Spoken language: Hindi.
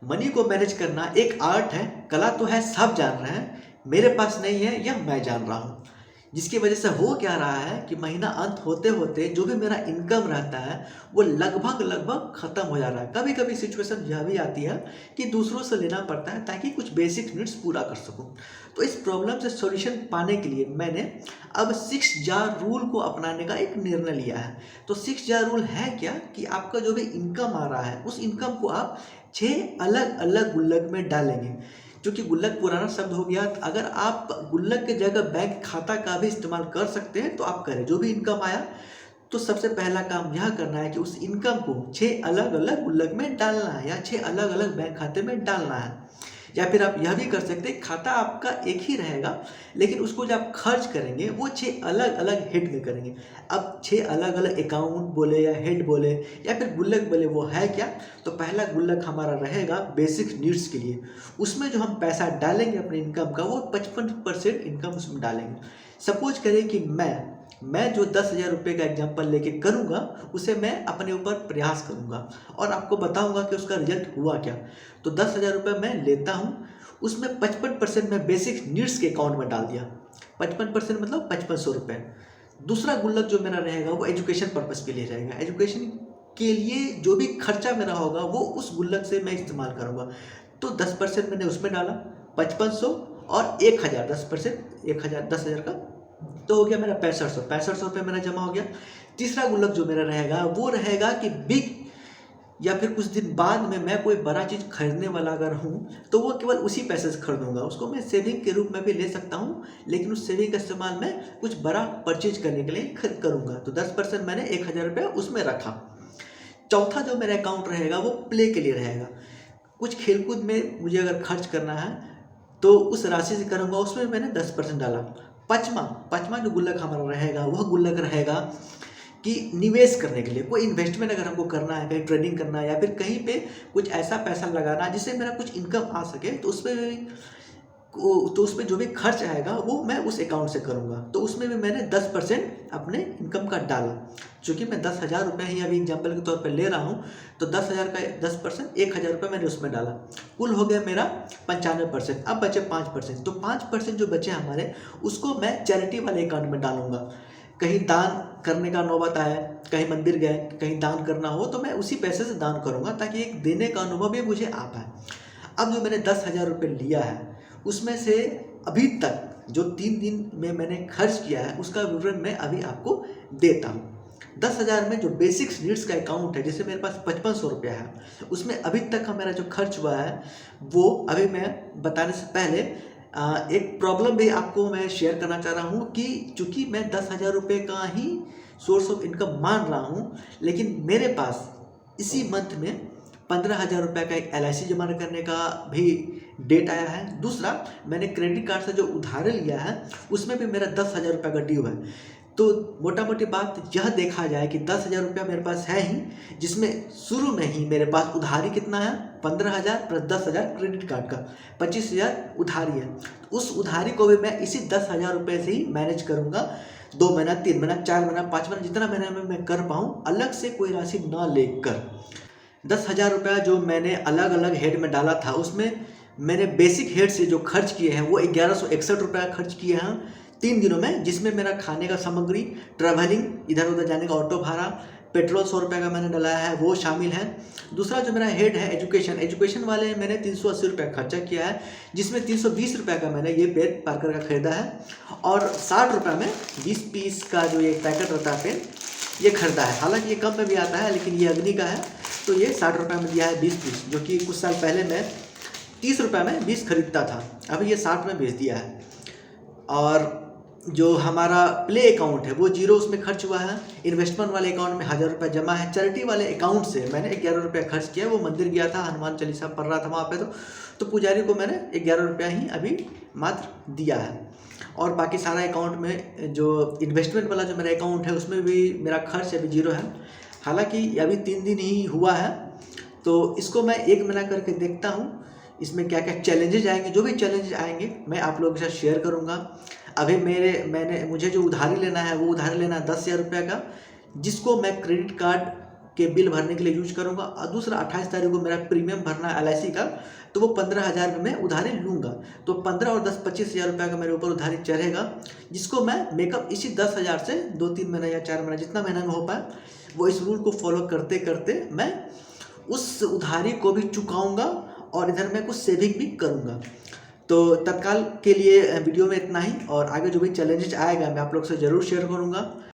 मनी को मैनेज करना एक आर्ट है, कला तो है, सब जान रहे हैं, मेरे पास नहीं है यह मैं जान रहा हूँ। जिसकी वजह से हो क्या रहा है कि महीना अंत होते होते जो भी मेरा इनकम रहता है वो लगभग लगभग ख़त्म हो जा रहा है। कभी कभी सिचुएशन यह भी आती है कि दूसरों से लेना पड़ता है ताकि कुछ बेसिक नीड्स पूरा कर सकूं। तो इस प्रॉब्लम से सॉल्यूशन पाने के लिए मैंने अब 6 जार रूल को अपनाने का एक निर्णय लिया है। तो 6 जार रूल है क्या कि आपका जो भी इनकम आ रहा है उस इनकम को आप 6 अलग अलग गुल्लक में डालेंगे। क्योंकि गुल्लक पुराना शब्द हो गया, तो अगर आप गुल्लक की जगह बैंक खाता का भी इस्तेमाल कर सकते हैं तो आप करें। जो भी इनकम आया तो सबसे पहला काम यह करना है कि उस इनकम को 6 अलग अलग गुल्लक में डालना है या 6 अलग अलग बैंक खाते में डालना है। या फिर आप यह भी कर सकते हैं, खाता आपका एक ही रहेगा लेकिन उसको जब आप खर्च करेंगे वो 6 अलग अलग हेड में करेंगे। अब 6 अलग अलग अकाउंट बोले या हेड बोले या फिर गुल्लक बोले, वो है क्या? तो पहला गुल्लक हमारा रहेगा बेसिक नीड्स के लिए। उसमें जो हम पैसा डालेंगे अपने इनकम का वो 55% इनकम उसमें डालेंगे। सपोज करें कि मैं जो 10,000 रुपये का एग्जाम्पल लेके करूँगा उसे मैं अपने ऊपर प्रयास करूँगा और आपको बताऊँगा कि उसका रिजल्ट हुआ क्या। तो 10,000 रुपये मैं लेता हूँ, उसमें 55% मैं बेसिक नीड्स के अकाउंट में डाल दिया। 55% मतलब 5500 रुपये। दूसरा गुल्लक जो मेरा रहेगा वो एजुकेशन पर्पज़ के लिए रहेगा। एजुकेशन के लिए जो भी खर्चा मेरा होगा वो उस गुल्लक से मैं इस्तेमाल करूँगा। तो 10% मैंने उसमें डाला, 5500 और 1000, 10%, 1000, 10,000 का तो हो गया मेरा 6500। 6500 रुपये मेरा जमा हो गया। तीसरा गुल्लक जो मेरा रहेगा वो रहेगा कि बिग या फिर कुछ दिन बाद में मैं कोई बड़ा चीज़ खरीदने वाला अगर हूँ तो वो केवल उसी पैसे से खरीदूंगा। उसको मैं सेविंग के रूप में भी ले सकता हूँ लेकिन उस सेविंग का इस्तेमाल मैं कुछ बड़ा परचेज करने के लिए करूँगा। तो 10% मैंने 1000 रुपये उसमें रखा। चौथा जो मेरा अकाउंट रहेगा वो प्ले के लिए रहेगा। कुछ खेलकूद में मुझे अगर खर्च करना है तो उस राशि से करूँगा, उसमें मैंने 10% डाला। पाँचवा जो गुल्लक हमारा रहेगा वह गुल्लक रहेगा कि निवेश करने के लिए, कोई इन्वेस्टमेंट अगर हमको करना है, कहीं ट्रेडिंग करना है या फिर कहीं पे कुछ ऐसा पैसा लगाना है जिससे मेरा कुछ इनकम आ सके, तो उसमें जो भी खर्च आएगा वो मैं उस अकाउंट से करूँगा। तो उसमें भी मैंने 10% अपने इनकम का डाला। चूँकि मैं 10,000 रुपये ही अभी एग्जाम्पल के तौर पर ले रहा हूँ तो 10,000 का 10%, 1,000 रुपये मैंने उसमें डाला। कुल हो गया मेरा 95%। अब बचे 5%। तो 5% जो बचे हमारे उसको मैं चैरिटी वाले अकाउंट में डालूंगा। कहीं दान करने का नौबत आया, कहीं मंदिर गए, कहीं दान करना हो तो मैं उसी पैसे से दान करूँगा ताकि एक देने का अनुभव भी मुझे आ पाए। अब जो मैंने 10,000 रुपये लिया है उसमें से अभी तक जो 3 दिन में मैंने खर्च किया है उसका विवरण मैं अभी आपको देता हूँ। 10,000 में जो बेसिक नीड्स का अकाउंट है जिससे मेरे पास 5500 रुपया है, उसमें अभी तक का मेरा जो खर्च हुआ है वो अभी मैं बताने से पहले एक प्रॉब्लम भी आपको मैं शेयर करना चाह रहा हूँ कि चूँकि मैं 10,000 रुपये का ही सोर्स ऑफ इनकम मान रहा हूँ लेकिन मेरे पास इसी मंथ में 15,000 रुपये का एक LIC जमा करने का भी डेट आया है। दूसरा, मैंने क्रेडिट कार्ड से जो उधार लिया है उसमें भी मेरा 10,000 रुपये का ड्यू है। तो मोटा मोटी बात यह देखा जाए कि 10,000 रुपया मेरे पास है ही, जिसमें शुरू में ही मेरे पास उधारी कितना है, 15,000 प्लस 10,000 क्रेडिट कार्ड का 25,000 उधारी है। उस उधारी को भी मैं इसी 10,000 रुपये से ही मैनेज करूँगा। 2 महीना, 3 महीना, 4 महीना, 5 महीना, जितना महीना में मैं कर पाऊँ, अलग से कोई राशि ना लेकर 10,000 रुपया जो मैंने अलग अलग हेड में डाला था उसमें मैंने बेसिक हेड से जो खर्च किए हैं वो 1161 रुपया खर्च किए हैं 3 दिनों में, जिसमें मेरा खाने का सामग्री, ट्रैवलिंग, इधर उधर जाने का ऑटो भाड़ा, पेट्रोल 100 रुपये का मैंने डलाया है वो शामिल है। दूसरा जो मेरा हेड है एजुकेशन वाले मैंने 380 रुपया खर्चा किया है, जिसमें 320 रुपये का मैंने ये पेन पार्कर का खरीदा है और 60 रुपये में 20 पीस का जो ये पैकेट रहता है पेन ये खरीदा है। हालांकि ये कम में भी आता है लेकिन ये अग्नि का है तो ये 60 रुपये में दिया है 20 पीस, जो कि कुछ साल पहले मैं 30 रुपये में 20 खरीदता था, अभी ये 60 में बेच दिया है। और जो हमारा प्ले अकाउंट है वो 0 उसमें खर्च हुआ है। इन्वेस्टमेंट वाले अकाउंट में 1000 रुपये जमा है। चैरिटी वाले अकाउंट से मैंने 11 रुपये खर्च किया, वो मंदिर गया था, हनुमान चालीसा पढ़ रहा था वहाँ पे, तो पुजारी को मैंने 11 रुपया ही अभी मात्र दिया है। और बाकी सारा अकाउंट में जो इन्वेस्टमेंट वाला जो मेरा अकाउंट है उसमें भी मेरा खर्च अभी 0 है। हालांकि अभी 3 दिन ही हुआ है तो इसको मैं 1 महीना करके देखता हूँ इसमें क्या क्या चैलेंजेज आएंगे। जो भी चैलेंजेज आएंगे मैं आप लोगों के साथ शेयर करूँगा। अभी मुझे जो उधारी लेना है वो उधारी लेना है 10,000 रुपये का, जिसको मैं क्रेडिट कार्ड के बिल भरने के लिए यूज करूँगा, और दूसरा 28 तारीख को मेरा प्रीमियम भरना है LIC का, तो वो 15,000 रुपये मैं उधारी लूँगा। तो 15 और 10 25,000 रुपये का मेरे ऊपर उधारी चढ़ेगा, जिसको मैं मेकअप इसी 10,000 से 2-3 महीने या 4 महीने जितना महीना में हो पाए, वो इस रूल को फॉलो करते करते मैं उस उधारी को भी चुकाऊँगा और इधर मैं कुछ सेविंग भी करूँगा। तो तत्काल के लिए वीडियो में इतना ही, और आगे जो भी चैलेंजेस आएगा मैं आप लोग से ज़रूर शेयर करूँगा।